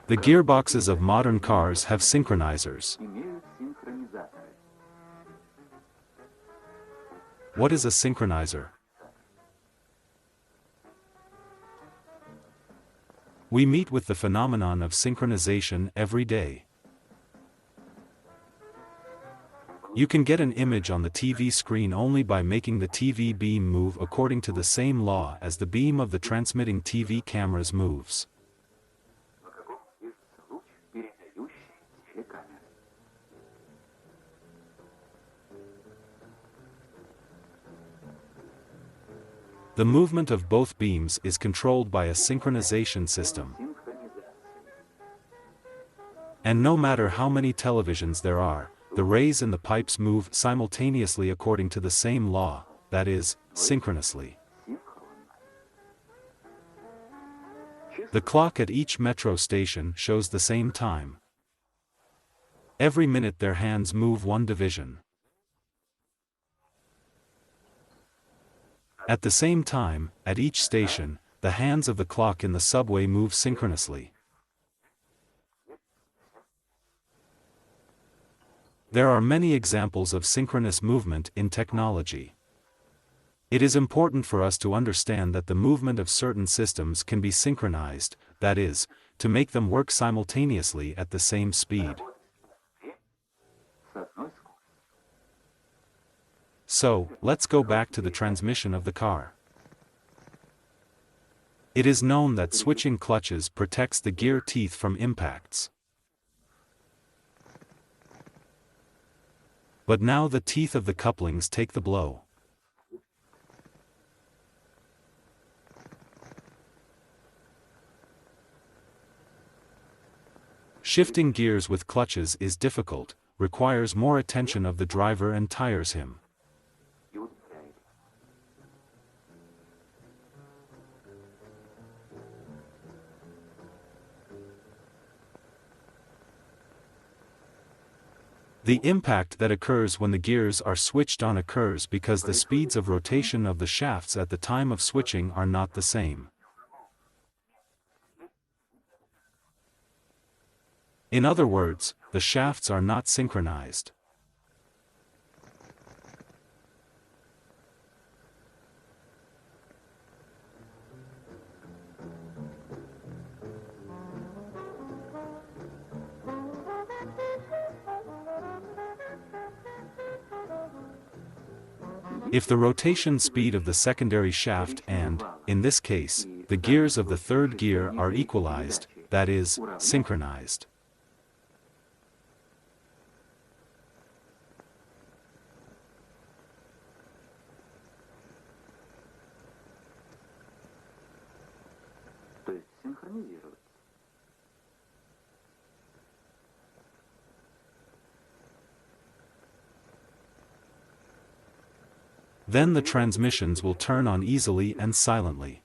The gearboxes of modern cars have synchronizers. What is a synchronizer? We meet with the phenomenon of synchronization every day. You can get an image on the TV screen only by making the TV beam move according to the same law as the beam of the transmitting TV cameras moves. The movement of both beams is controlled by a synchronization system. And no matter how many televisions there are, the rays in the pipes move simultaneously according to the same law, that is, synchronously. The clock at each metro station shows the same time. Every minute their hands move one division. At the same time, at each station, the hands of the clock in the subway move synchronously. There are many examples of synchronous movement in technology. It is important for us to understand that the movement of certain systems can be synchronized, that is, to make them work simultaneously at the same speed. So, let's go back to the transmission of the car. It is known that switching clutches protects the gear teeth from impacts. But now the teeth of the couplings take the blow. Shifting gears with clutches is difficult, requires more attention of the driver and tires him. The impact that occurs when the gears are switched on occurs because the speeds of rotation of the shafts at the time of switching are not the same. In other words, the shafts are not synchronized. If the rotation speed of the secondary shaft and, in this case, the gears of the third gear are equalized, that is, synchronized. Then the transmissions will turn on easily and silently.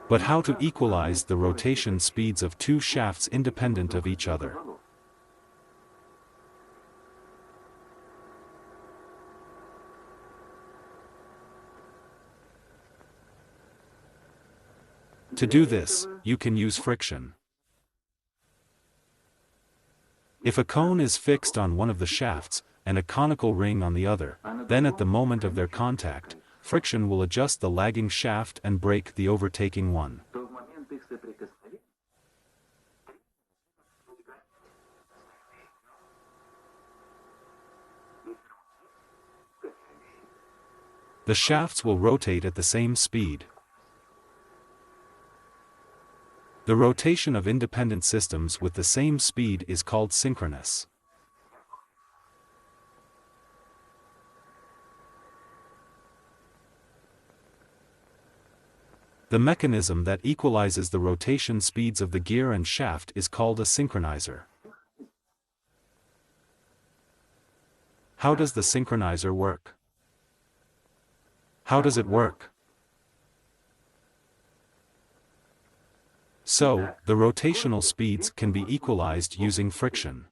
But how to equalize the rotation speeds of two shafts independent of each other? To do this, you can use friction. If a cone is fixed on one of the shafts, and a conical ring on the other, then at the moment of their contact, friction will adjust the lagging shaft and break the overtaking one. The shafts will rotate at the same speed. The rotation of independent systems with the same speed is called synchronous. The mechanism that equalizes the rotation speeds of the gear and shaft is called a synchronizer. How does the synchronizer work? How does it work? So, the rotational speeds can be equalized using friction.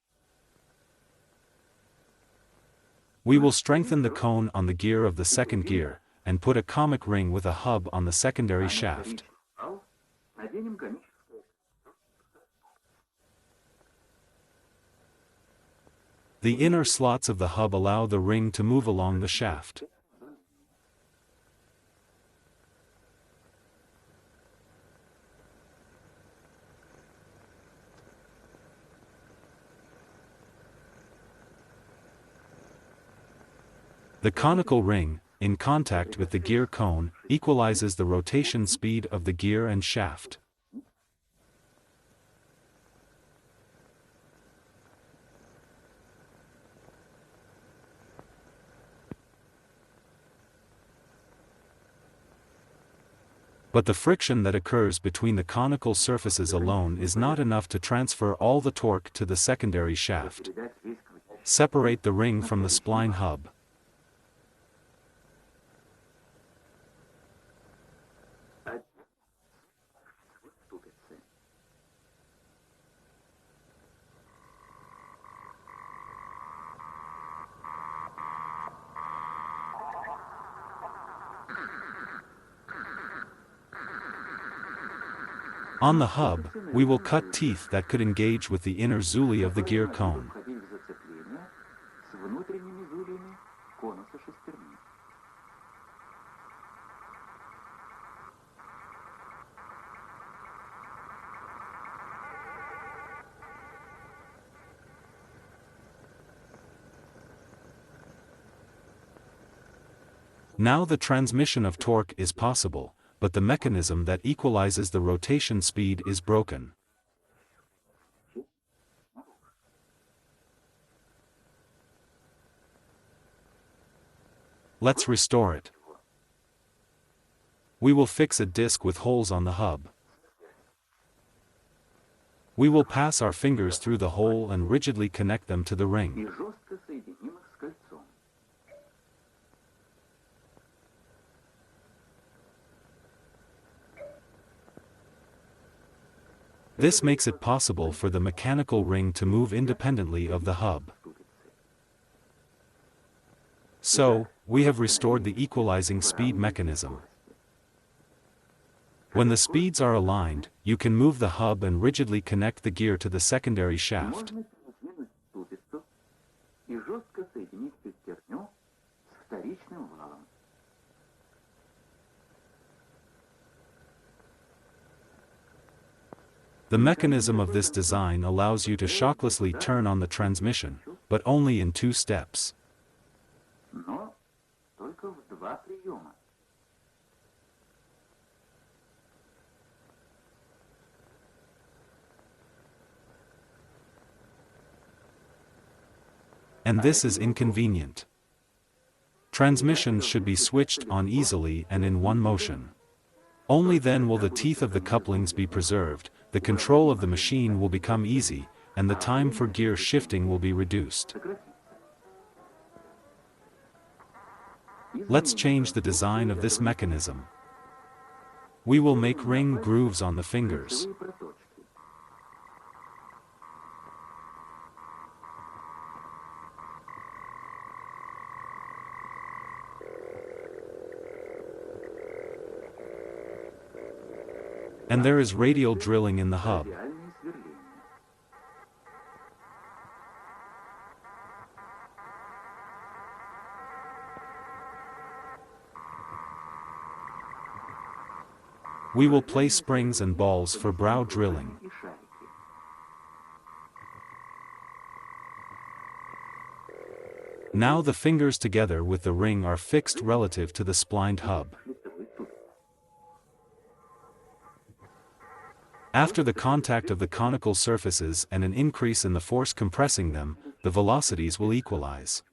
We will strengthen the cone on the gear of the second gear, and put a comic ring with a hub on the secondary shaft. The inner slots of the hub allow the ring to move along the shaft. The conical ring, in contact with the gear cone, equalizes the rotation speed of the gear and shaft. But the friction that occurs between the conical surfaces alone is not enough to transfer all the torque to the secondary shaft. Separate the ring from the spline hub. On the hub, we will cut teeth that could engage with the inner zuli of the gear cone. Now the transmission of torque is possible, but the mechanism that equalizes the rotation speed is broken. Let's restore it. We will fix a disc with holes on the hub. We will pass our fingers through the hole and rigidly connect them to the ring. This makes it possible for the mechanical ring to move independently of the hub. So, we have restored the equalizing speed mechanism. When the speeds are aligned, you can move the hub and rigidly connect the gear to the secondary shaft. The mechanism of this design allows you to shocklessly turn on the transmission, but only in 2 steps. And this is inconvenient. Transmissions should be switched on easily and in one motion. Only then will the teeth of the couplings be preserved, the control of the machine will become easy, and the time for gear shifting will be reduced. Let's change the design of this mechanism. We will make ring grooves on the fingers. And there is radial drilling in the hub. We will place springs and balls for brow drilling. Now the fingers together with the ring are fixed relative to the splined hub. After the contact of the conical surfaces and an increase in the force compressing them, the velocities will equalize.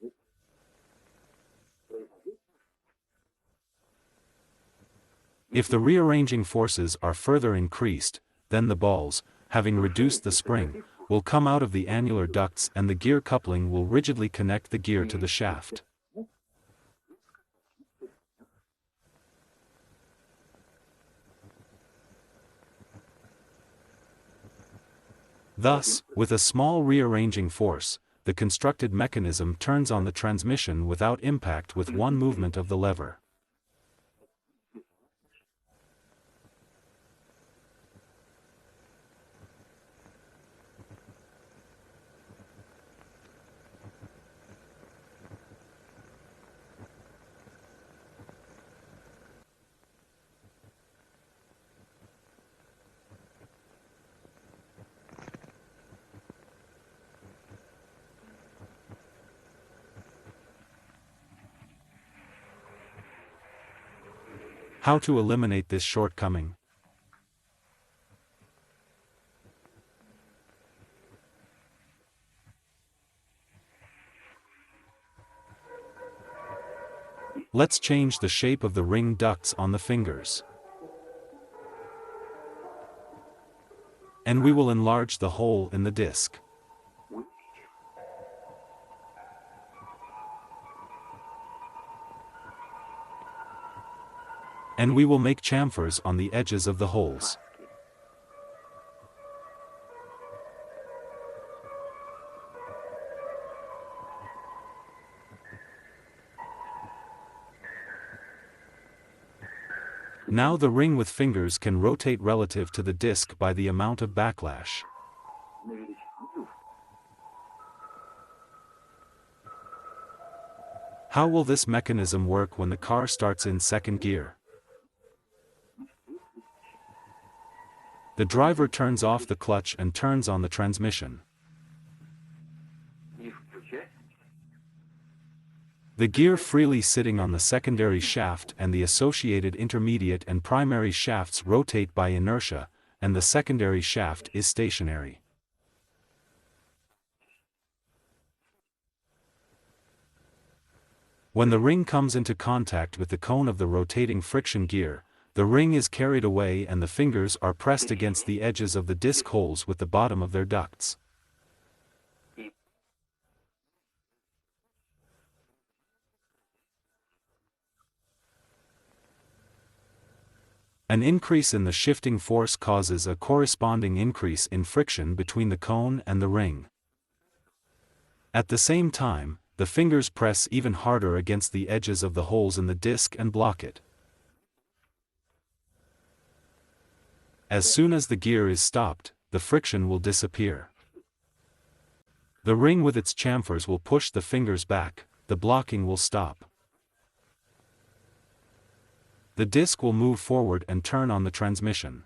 If the rearranging forces are further increased, then the balls, having reduced the spring, will come out of the annular ducts and the gear coupling will rigidly connect the gear to the shaft. Thus, with a small rearranging force, the constructed mechanism turns on the transmission without impact with one movement of the lever. How to eliminate this shortcoming? Let's change the shape of the ring ducts on the fingers. And we will enlarge the hole in the disc. And we will make chamfers on the edges of the holes. Now the ring with fingers can rotate relative to the disc by the amount of backlash. How will this mechanism work when the car starts in second gear? The driver turns off the clutch and turns on the transmission. The gear freely sitting on the secondary shaft and the associated intermediate and primary shafts rotate by inertia, and the secondary shaft is stationary. When the ring comes into contact with the cone of the rotating friction gear, the ring is carried away and the fingers are pressed against the edges of the disc holes with the bottom of their ducts. An increase in the shifting force causes a corresponding increase in friction between the cone and the ring. At the same time, the fingers press even harder against the edges of the holes in the disc and block it. As soon as the gear is stopped, the friction will disappear. The ring with its chamfers will push the fingers back, the blocking will stop. The disc will move forward and turn on the transmission.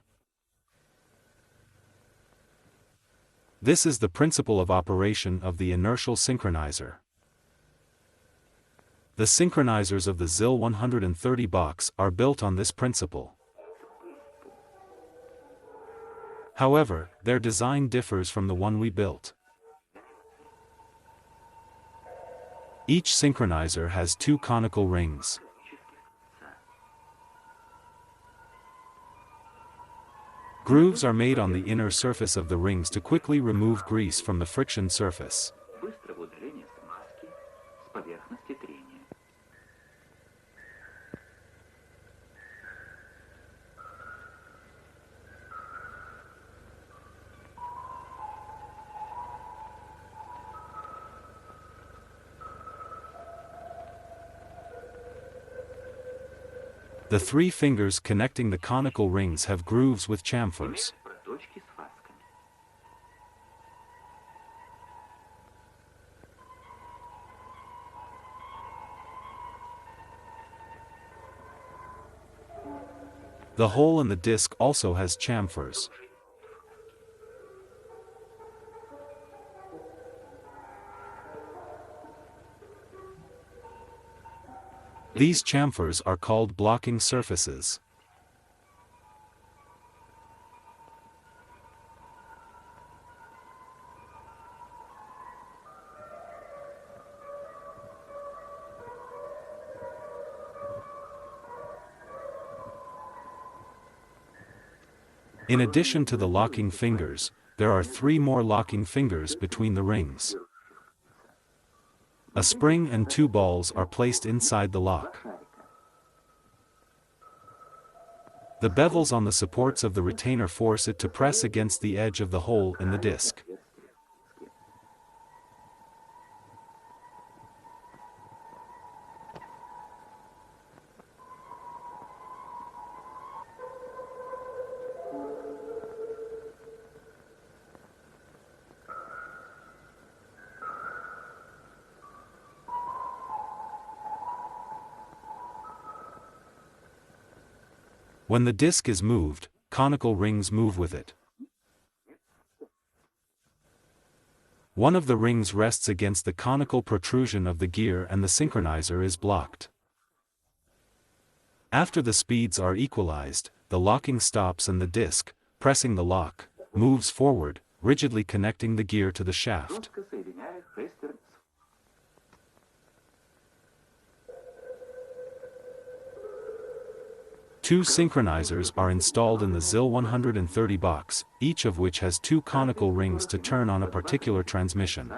This is the principle of operation of the inertial synchronizer. The synchronizers of the ZIL 130 box are built on this principle. However, their design differs from the one we built. Each synchronizer has two conical rings. Grooves are made on the inner surface of the rings to quickly remove grease from the friction surface. The three fingers connecting the conical rings have grooves with chamfers. The hole in the disc also has chamfers. These chamfers are called blocking surfaces. In addition to the locking fingers, there are three more locking fingers between the rings. A spring and two balls are placed inside the lock. The bevels on the supports of the retainer force it to press against the edge of the hole in the disc. When the disc is moved, conical rings move with it. One of the rings rests against the conical protrusion of the gear and the synchronizer is blocked. After the speeds are equalized, the locking stops and the disc, pressing the lock, moves forward, rigidly connecting the gear to the shaft. Two synchronizers are installed in the ZIL 130 box, each of which has two conical rings to turn on a particular transmission.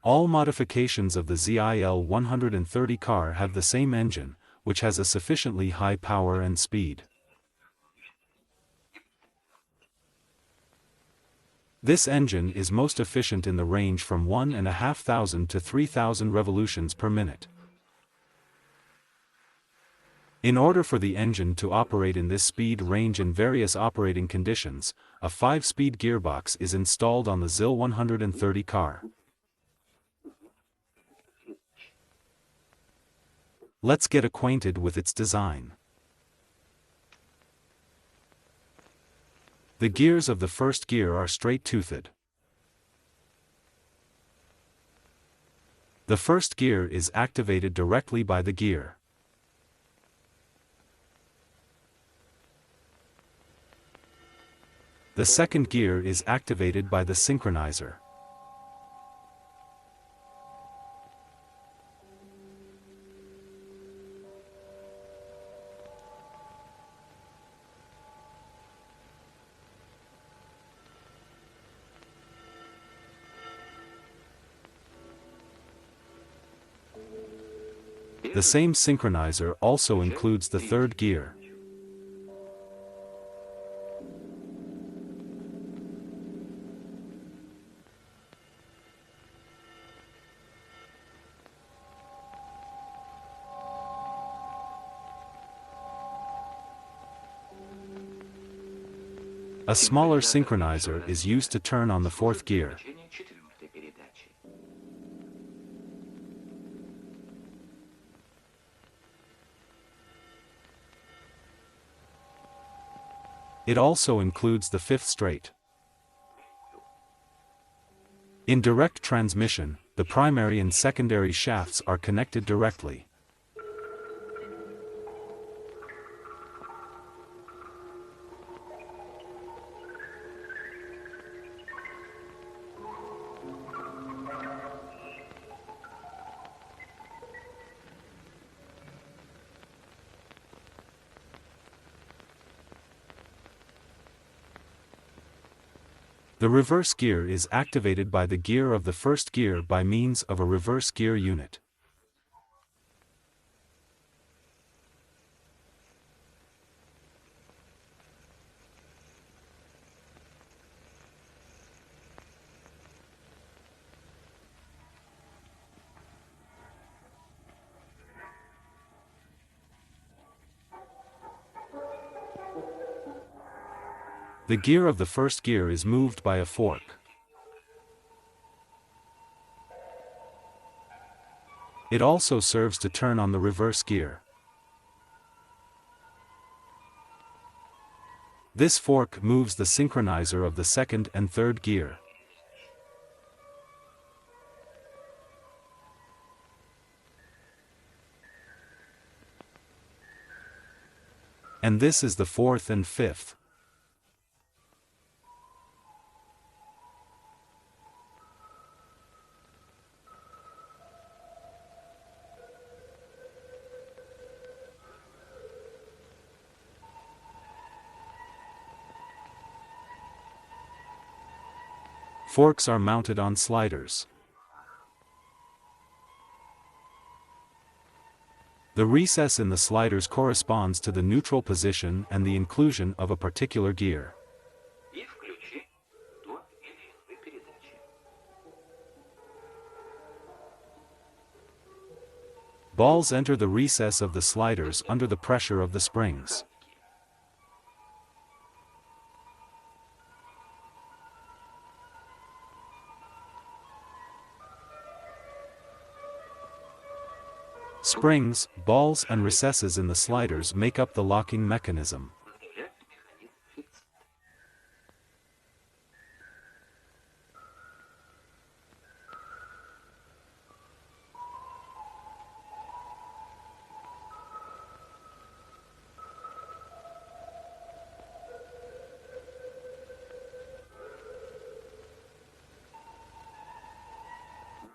All modifications of the ZIL 130 car have the same engine, which has a sufficiently high power and speed. This engine is most efficient in the range from 1,500 to 3,000 revolutions per minute. In order for the engine to operate in this speed range in various operating conditions, a 5-speed gearbox is installed on the ZIL 130 car. Let's get acquainted with its design. The gears of the first gear are straight-toothed. The first gear is activated directly by the gear. The second gear is activated by the synchronizer. The same synchronizer also includes the third gear. A smaller synchronizer is used to turn on the fourth gear. It also includes the fifth straight. In direct transmission, the primary and secondary shafts are connected directly. The reverse gear is activated by the gear of the first gear by means of a reverse gear unit. The gear of the first gear is moved by a fork. It also serves to turn on the reverse gear. This fork moves the synchronizer of the second and third gear. And this is the fourth and fifth. Forks are mounted on sliders. The recess in the sliders corresponds to the neutral position and the inclusion of a particular gear. Balls enter the recess of the sliders under the pressure of the springs. Springs, balls and recesses in the sliders make up the locking mechanism.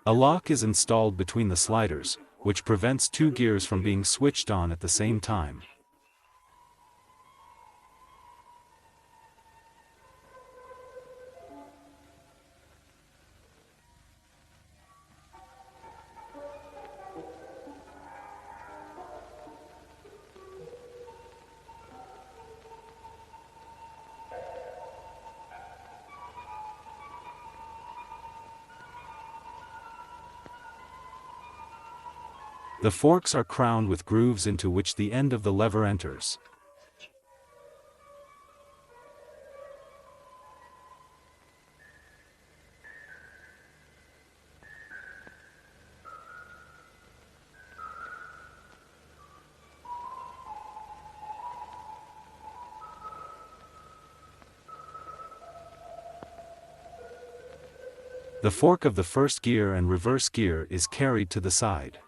A lock is installed between the sliders, which prevents two gears from being switched on at the same time. The forks are crowned with grooves into which the end of the lever enters. The fork of the first gear and reverse gear is carried to the side.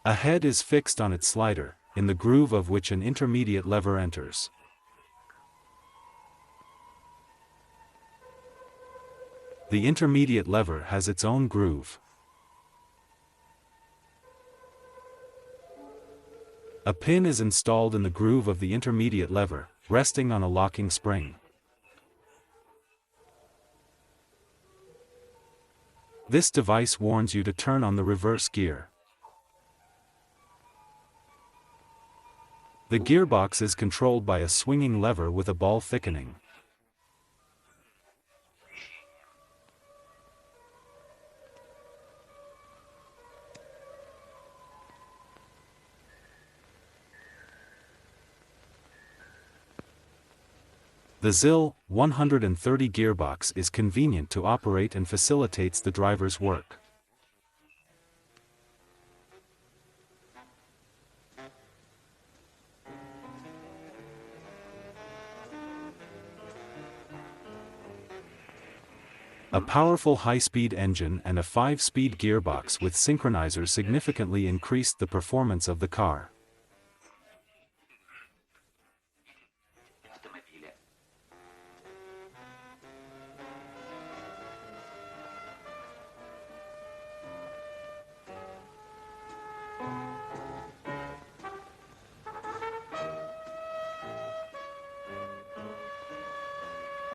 A head is fixed on its slider, in the groove of which an intermediate lever enters. The intermediate lever has its own groove. A pin is installed in the groove of the intermediate lever, resting on a locking spring. This device warns you to turn on the reverse gear. The gearbox is controlled by a swinging lever with a ball thickening. The ZIL 130 gearbox is convenient to operate and facilitates the driver's work. A powerful high-speed engine and a 5-speed gearbox with synchronizers significantly increased the performance of the car.